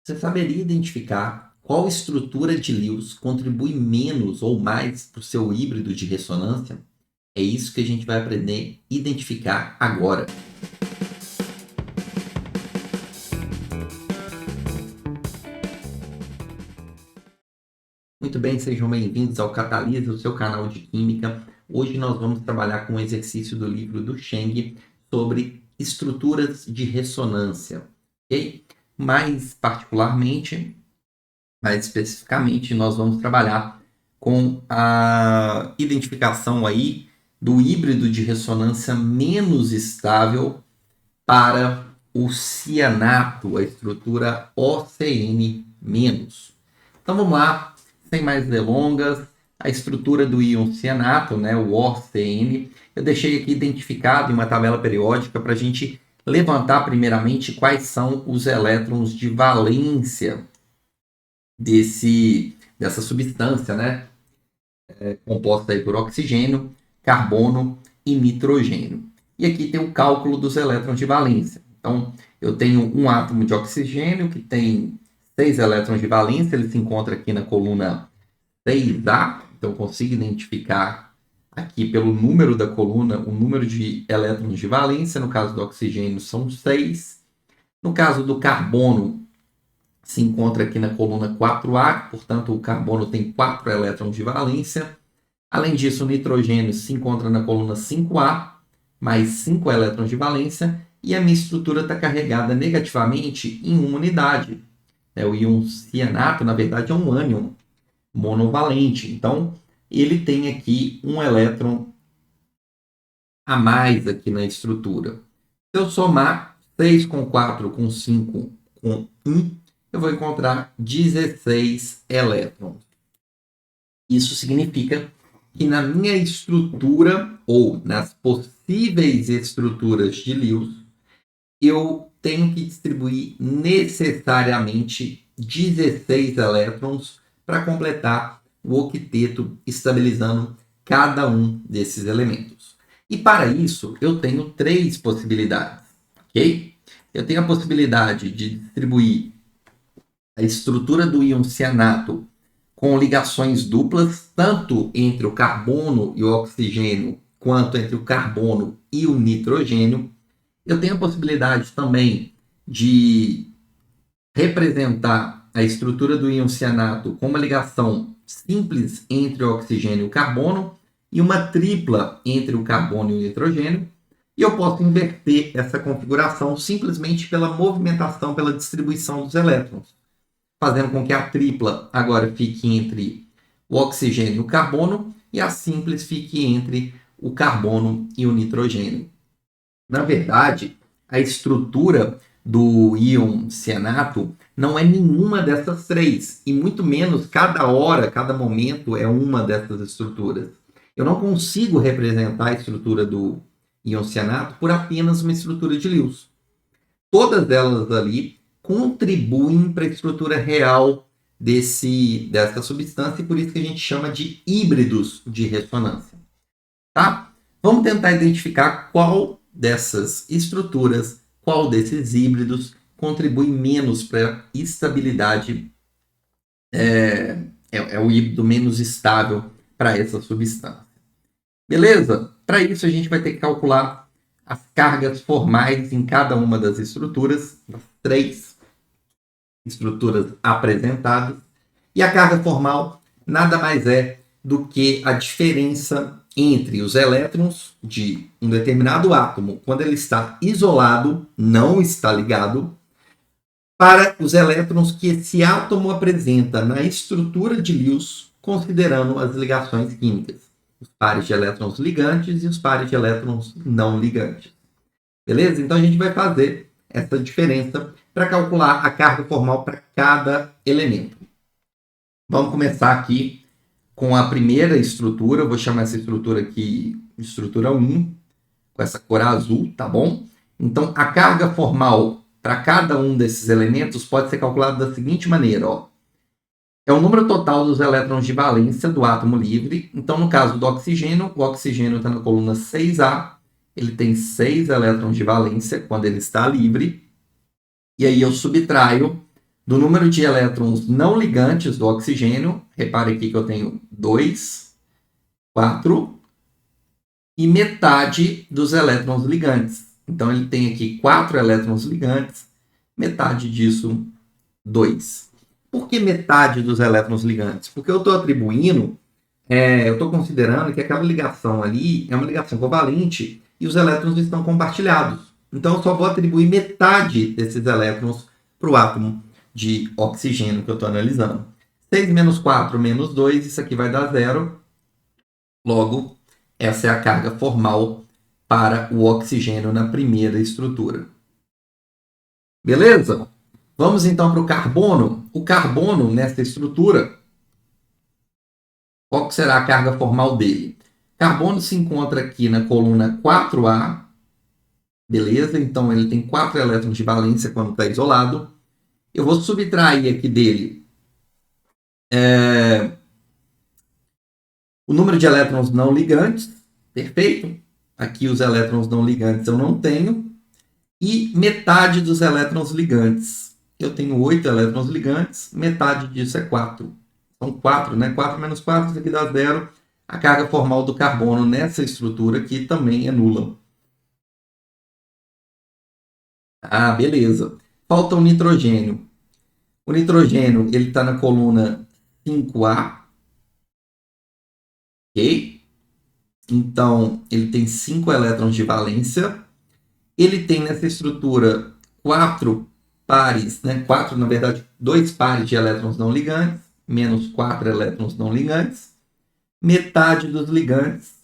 Você saberia identificar qual estrutura de Lewis contribui menos ou mais para o seu híbrido de ressonância? É isso que a gente vai aprender a identificar agora. Muito bem, sejam bem-vindos ao Catalisa, o seu canal de Química. Hoje nós vamos trabalhar com um exercício do livro do Cheng sobre estruturas de ressonância. Ok? Mais especificamente, nós vamos trabalhar com a identificação aí do híbrido de ressonância menos estável para o cianato, a estrutura OCN-. Então vamos lá, sem mais delongas, a estrutura do íon cianato, né, o OCN, eu deixei aqui identificado em uma tabela periódica para a gente levantar primeiramente quais são os elétrons de valência dessa substância, né? Composta aí por oxigênio, carbono e nitrogênio. E aqui tem o cálculo dos elétrons de valência. Então, eu tenho um átomo de oxigênio que tem 6 elétrons de valência, ele se encontra aqui na coluna 6A, então eu consigo identificar aqui pelo número da coluna o número de elétrons de valência, no caso do oxigênio são 6. No caso do carbono, se encontra aqui na coluna 4A, portanto o carbono tem 4 elétrons de valência. Além disso, o nitrogênio se encontra na coluna 5A, mais 5 elétrons de valência, e a minha estrutura está carregada negativamente em uma unidade. O íon cianato, na verdade, é um ânion monovalente, então ele tem aqui um elétron a mais aqui na estrutura. Se eu somar 6 com 4 com 5 com 1, eu vou encontrar 16 elétrons. Isso significa que na minha estrutura, ou nas possíveis estruturas de Lewis, eu tenho que distribuir necessariamente 16 elétrons para completar o octeto, estabilizando cada um desses elementos. E para isso, eu tenho 3 possibilidades, ok? Eu tenho a possibilidade de distribuir a estrutura do íon cianato com ligações duplas, tanto entre o carbono e o oxigênio, quanto entre o carbono e o nitrogênio. Eu tenho a possibilidade também de representar a estrutura do íon cianato com uma ligação simples entre o oxigênio e o carbono e uma tripla entre o carbono e o nitrogênio. E eu posso inverter essa configuração simplesmente pela movimentação, pela distribuição dos elétrons, fazendo com que a tripla agora fique entre o oxigênio e o carbono e a simples fique entre o carbono e o nitrogênio. Na verdade, a estrutura do íon cianato não é nenhuma dessas 3, e muito menos cada hora, cada momento é uma dessas estruturas. Eu não consigo representar a estrutura do íon cianato por apenas uma estrutura de Lewis. Todas elas ali contribuem para a estrutura real dessa substância, e por isso que a gente chama de híbridos de ressonância. Tá? Vamos tentar identificar qual dessas estruturas, qual desses híbridos contribui menos para a estabilidade, é o híbrido menos estável para essa substância. Beleza? Para isso a gente vai ter que calcular as cargas formais em cada uma das estruturas, das 3 estruturas apresentadas, e a carga formal nada mais é do que a diferença entre os elétrons de um determinado átomo, quando ele está isolado, não está ligado, para os elétrons que esse átomo apresenta na estrutura de Lewis, considerando as ligações químicas, os pares de elétrons ligantes e os pares de elétrons não ligantes. Beleza? Então a gente vai fazer essa diferença para calcular a carga formal para cada elemento. Vamos começar aqui com a primeira estrutura. Eu vou chamar essa estrutura aqui de estrutura 1, com essa cor azul, tá bom? Então, a carga formal para cada um desses elementos pode ser calculada da seguinte maneira, ó. É o número total dos elétrons de valência do átomo livre. Então, no caso do oxigênio, o oxigênio está na coluna 6A, ele tem 6 elétrons de valência quando ele está livre. E aí eu subtraio do número de elétrons não ligantes do oxigênio. Repare aqui que eu tenho 2, 4 e metade dos elétrons ligantes. Então, ele tem aqui 4 elétrons ligantes, metade disso, 2. Por que metade dos elétrons ligantes? Porque eu estou atribuindo, eu estou considerando que aquela ligação ali é uma ligação covalente e os elétrons estão compartilhados. Então, eu só vou atribuir metade desses elétrons para o átomo de oxigênio que eu estou analisando. 6 menos 4 menos 2, isso aqui vai dar 0. Logo, essa é a carga formal para o oxigênio na primeira estrutura. Beleza? Vamos então para o carbono. O carbono, nessa estrutura, qual será a carga formal dele? Carbono se encontra aqui na coluna 4A. Beleza? Então, ele tem 4 elétrons de valência quando está isolado. Eu vou subtrair aqui dele o número de elétrons não ligantes. Perfeito? Aqui os elétrons não ligantes eu não tenho. E metade dos elétrons ligantes. Eu tenho 8 elétrons ligantes, metade disso é 4. São 4, né? 4 menos 4, isso aqui dá 0. A carga formal do carbono nessa estrutura aqui também é nula. Ah, beleza. Falta o nitrogênio. O nitrogênio ele está na coluna 5A. Ok? Então, ele tem 5 elétrons de valência. Ele tem nessa estrutura 4 pares, né? 4, na verdade, 2 pares de elétrons não ligantes, menos 4 elétrons não ligantes. Metade dos ligantes,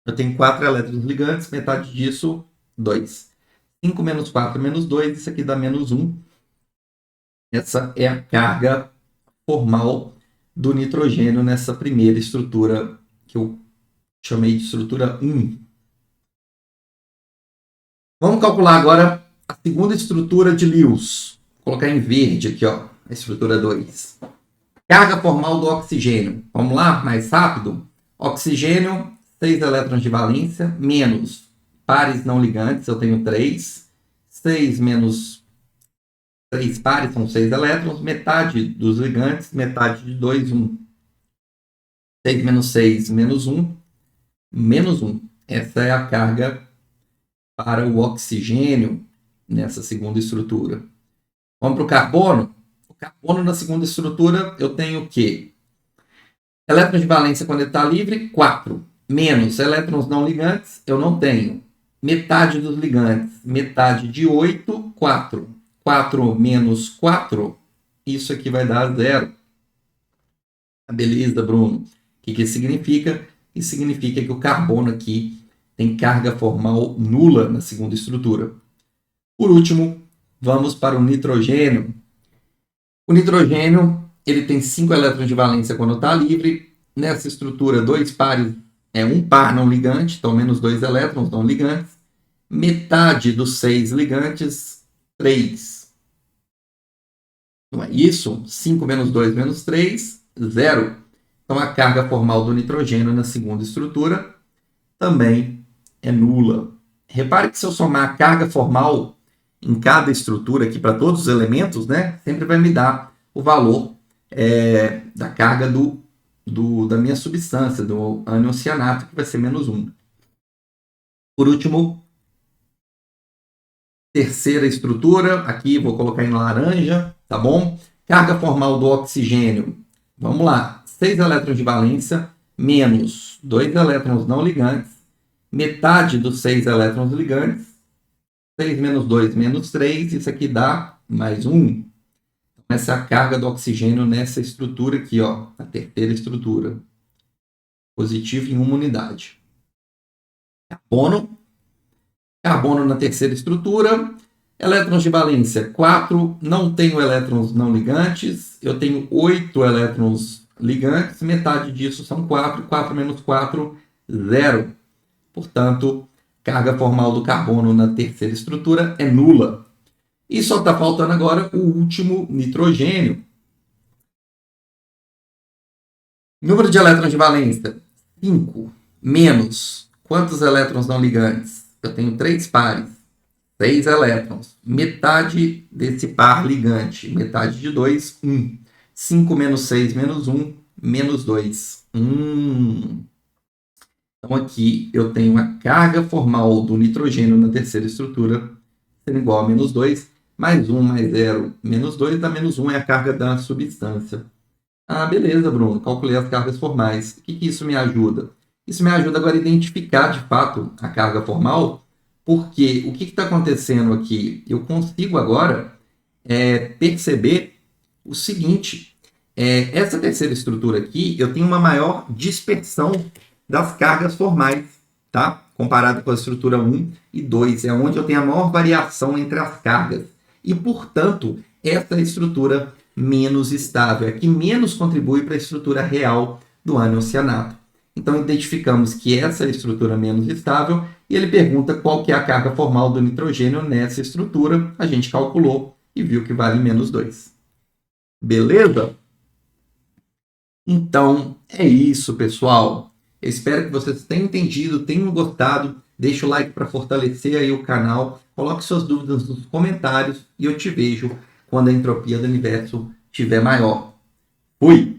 eu tenho 4 elétrons ligantes, metade disso, 2. 5 menos 4 menos 2, isso aqui dá menos 1. Essa é a carga formal do nitrogênio nessa primeira estrutura que eu chamei de estrutura 1. Vamos calcular agora a segunda estrutura de Lewis. Vou colocar em verde aqui, ó, a estrutura 2. Carga formal do oxigênio. Vamos lá, mais rápido. Oxigênio, 6 elétrons de valência, menos pares não ligantes, eu tenho 3. 6 menos 3 pares são 6 elétrons, metade dos ligantes, metade de 2, 1. 6 menos 6, menos 1, menos 1. Essa é a carga para o oxigênio nessa segunda estrutura. Vamos para o carbono. O carbono na segunda estrutura eu tenho o quê? Elétrons de valência quando ele está livre, 4. Menos elétrons não ligantes, eu não tenho. Metade dos ligantes, metade de 8, 4. 4 menos 4, isso aqui vai dar 0. Beleza, Bruno? O que isso significa? Isso significa que o carbono aqui tem carga formal nula na segunda estrutura. Por último, vamos para o nitrogênio. O nitrogênio ele tem 5 elétrons de valência quando está livre. Nessa estrutura, 2 pares, um par não ligante, então menos 2 elétrons não ligantes. Metade dos 6 ligantes, 3. Não é isso? 5 menos 2 menos 3, 0. Então, a carga formal do nitrogênio na segunda estrutura também é nula. Repare que se eu somar a carga formal em cada estrutura aqui para todos os elementos, né, sempre vai me dar o valor da carga da minha substância, do ânion cianato, que vai ser menos 1. Por último, terceira estrutura, aqui vou colocar em laranja, tá bom? Carga formal do oxigênio, vamos lá, 6 elétrons de valência, menos 2 elétrons não ligantes, metade dos 6 elétrons ligantes, 6 menos 2 menos 3, isso aqui dá mais 1. Essa é a carga do oxigênio nessa estrutura aqui, ó, a terceira estrutura. Positivo em uma unidade. Carbono na terceira estrutura. Elétrons de valência, 4. Não tenho elétrons não ligantes. Eu tenho 8 elétrons ligantes. Metade disso são 4. 4 menos 4, 0. Portanto, carga formal do carbono na terceira estrutura é nula. E só está faltando agora o último, nitrogênio. Número de elétrons de valência, 5. Menos quantos elétrons não ligantes? Eu tenho 3 pares. 6 elétrons. Metade desse par ligante. Metade de 2, 1. 5 menos 6 menos 1, menos 2. Então aqui eu tenho a carga formal do nitrogênio na terceira estrutura sendo igual a menos 2. Mais 1 mais 0, menos 2, dá menos 1 é a carga da substância. Ah, beleza, Bruno. Calculei as cargas formais. O que isso me ajuda? Isso me ajuda agora a identificar, de fato, a carga formal, porque o que está acontecendo aqui? Eu consigo agora perceber o seguinte. Essa terceira estrutura aqui, eu tenho uma maior dispersão das cargas formais, tá? Comparado com a estrutura 1 e 2. É onde eu tenho a maior variação entre as cargas. E, portanto, essa é a estrutura menos estável, é a que menos contribui para a estrutura real do ânion-cianato. Então, identificamos que essa é a estrutura menos estável e ele pergunta qual que é a carga formal do nitrogênio nessa estrutura. A gente calculou e viu que vale menos 2. Beleza? Então, é isso, pessoal. Eu espero que vocês tenham entendido, tenham gostado. Deixa o like para fortalecer aí o canal. Coloque suas dúvidas nos comentários e eu te vejo quando a entropia do universo estiver maior. Fui!